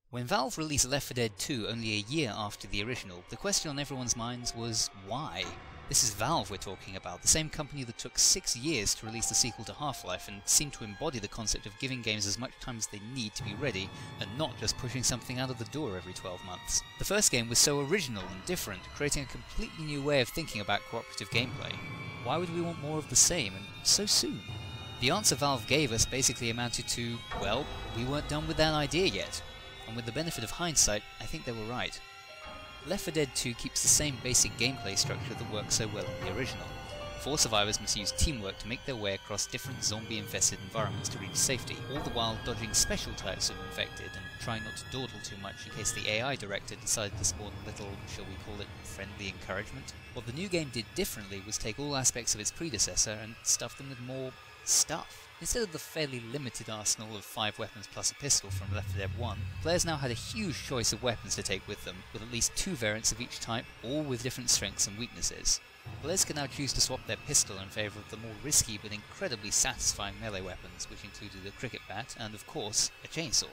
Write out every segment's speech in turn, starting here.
When Valve released Left 4 Dead 2 only a year after the original, the question on everyone's minds was, why? This is Valve we're talking about, the same company that took 6 years to release the sequel to Half-Life and seemed to embody the concept of giving games as much time as they need to be ready, and not just pushing something out of the door every 12 months. The first game was so original and different, creating a completely new way of thinking about cooperative gameplay. Why would we want more of the same, and so soon? The answer Valve gave us basically amounted to, well, we weren't done with that idea yet. And with the benefit of hindsight, I think they were right. Left 4 Dead 2 keeps the same basic gameplay structure that worked so well in the original. 4 survivors must use teamwork to make their way across different zombie-infested environments to reach safety, all the while dodging special types of infected and trying not to dawdle too much in case the AI director decided to spawn a little, shall we call it, friendly encouragement. What the new game did differently was take all aspects of its predecessor and stuff them with more stuff. Instead of the fairly limited arsenal of 5 weapons plus a pistol from Left 4 Dead 1, players now had a huge choice of weapons to take with them, with at least 2 variants of each type, all with different strengths and weaknesses. Players can now choose to swap their pistol in favour of the more risky but incredibly satisfying melee weapons, which included a cricket bat and, of course, a chainsaw.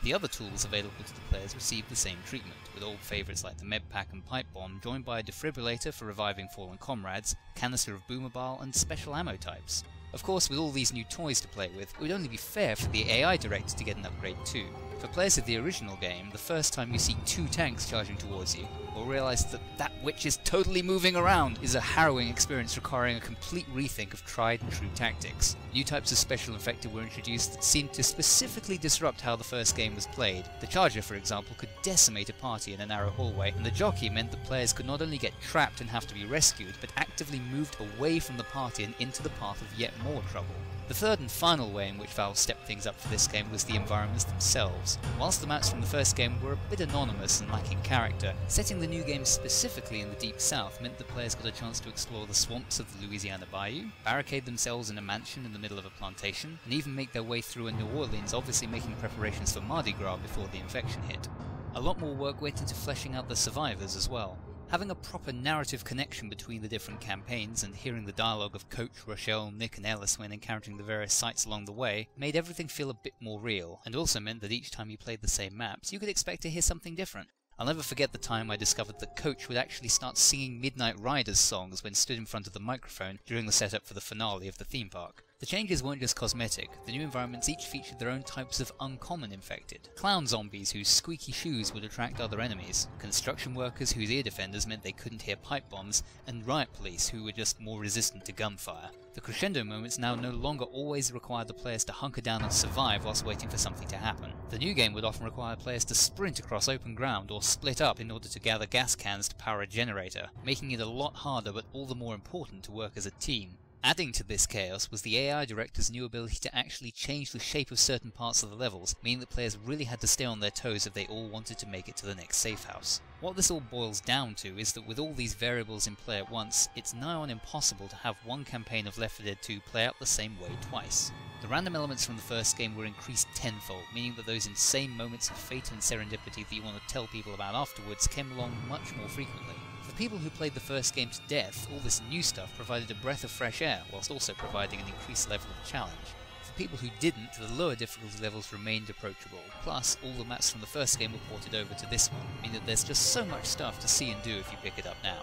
The other tools available to the players received the same treatment, with old favourites like the medpack and pipe bomb joined by a defibrillator for reviving fallen comrades, a canister of boomerbile, and special ammo types. Of course, with all these new toys to play with, it would only be fair for the AI director to get an upgrade too. For players of the original game, the first time you see 2 tanks charging towards you, or realise that that witch is totally moving around, is a harrowing experience requiring a complete rethink of tried and true tactics. New types of special infected were introduced that seemed to specifically disrupt how the first game was played. The Charger, for example, could decimate a party in a narrow hallway, and the Jockey meant that players could not only get trapped and have to be rescued, but actively moved away from the party and into the path of yet more trouble. The third and final way in which Valve stepped things up for this game was the environments themselves. Whilst the maps from the first game were a bit anonymous and lacking character, setting the new game specifically in the Deep South meant that players got a chance to explore the swamps of the Louisiana Bayou, barricade themselves in a mansion in the middle of a plantation, and even make their way through a New Orleans, obviously making preparations for Mardi Gras before the infection hit. A lot more work went into fleshing out the survivors as well. Having a proper narrative connection between the different campaigns and hearing the dialogue of Coach, Rochelle, Nick and Ellis when encountering the various sites along the way made everything feel a bit more real, and also meant that each time you played the same maps you could expect to hear something different. I'll never forget the time I discovered that Coach would actually start singing Midnight Riders songs when stood in front of the microphone during the setup for the finale of the theme park. The changes weren't just cosmetic, the new environments each featured their own types of uncommon infected. Clown zombies whose squeaky shoes would attract other enemies, construction workers whose ear defenders meant they couldn't hear pipe bombs, and riot police who were just more resistant to gunfire. The crescendo moments now no longer always required the players to hunker down and survive whilst waiting for something to happen. The new game would often require players to sprint across open ground or split up in order to gather gas cans to power a generator, making it a lot harder but all the more important to work as a team. Adding to this chaos was the AI director's new ability to actually change the shape of certain parts of the levels, meaning that players really had to stay on their toes if they all wanted to make it to the next safe house. What this all boils down to is that with all these variables in play at once, it's nigh on impossible to have one campaign of Left 4 Dead 2 play out the same way twice. The random elements from the first game were increased tenfold, meaning that those insane moments of fate and serendipity that you want to tell people about afterwards came along much more frequently. For people who played the first game to death, all this new stuff provided a breath of fresh air, whilst also providing an increased level of challenge. For people who didn't, the lower difficulty levels remained approachable, plus all the maps from the first game were ported over to this one, meaning that there's just so much stuff to see and do if you pick it up now.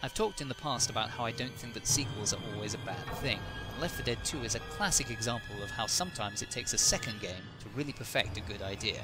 I've talked in the past about how I don't think that sequels are always a bad thing, and Left 4 Dead 2 is a classic example of how sometimes it takes a second game to really perfect a good idea.